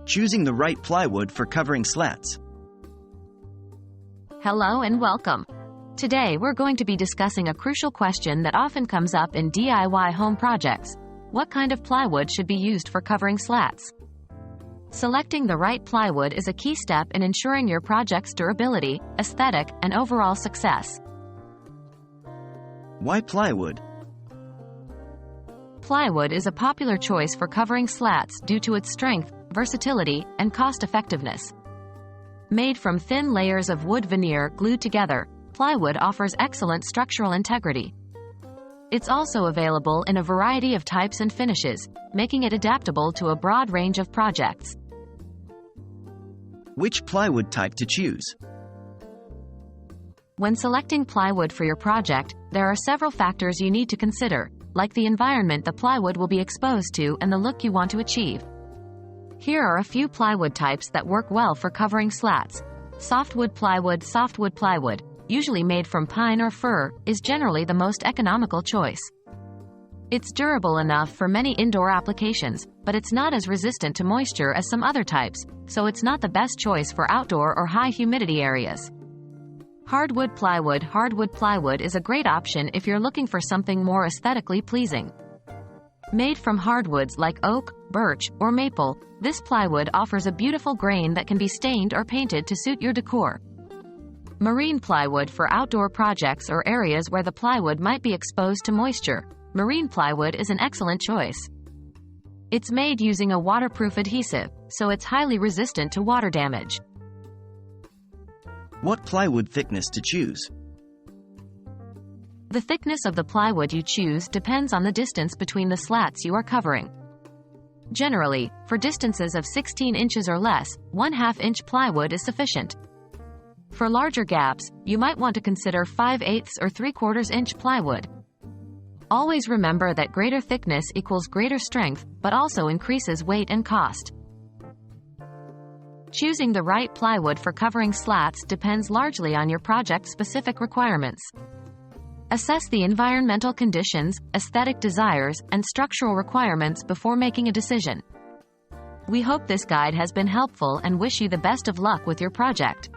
Choosing the right plywood for covering slats. Hello and welcome. Today we're going to be discussing a crucial question that often comes up in DIY home projects. What kind of plywood should be used for covering slats? Selecting the right plywood is a key step in ensuring your project's durability, aesthetic, and overall success. Why plywood? Plywood is a popular choice for covering slats due to its strength, versatility, and cost-effectiveness. Made from thin layers of wood veneer glued together, plywood offers excellent structural integrity. It's also available in a variety of types and finishes, making it adaptable to a broad range of projects. Which plywood type to choose? When selecting plywood for your project, there are several factors you need to consider, like the environment the plywood will be exposed to and the look you want to achieve. Here are a few plywood types that work well for covering slats. Softwood plywood, usually made from pine or fir, is generally the most economical choice. It's durable enough for many indoor applications, but it's not as resistant to moisture as some other types, so it's not the best choice for outdoor or high humidity areas. Hardwood plywood is a great option if you're looking for something more aesthetically pleasing. Made from hardwoods like oak, birch, or maple, this plywood offers a beautiful grain that can be stained or painted to suit your decor. Marine plywood for outdoor projects or areas where the plywood might be exposed to moisture. Marine plywood is an excellent choice. It's made using a waterproof adhesive, so it's highly resistant to water damage. What plywood thickness to choose? The thickness of the plywood you choose depends on the distance between the slats you are covering. Generally, for distances of 16 inches or less, 1/2 inch plywood is sufficient. For larger gaps, you might want to consider 5/8 or 3/4 inch plywood. Always remember that greater thickness equals greater strength, but also increases weight and cost. Choosing the right plywood for covering slats depends largely on your project's specific requirements. Assess the environmental conditions, aesthetic desires, and structural requirements before making a decision. We hope this guide has been helpful and wish you the best of luck with your project.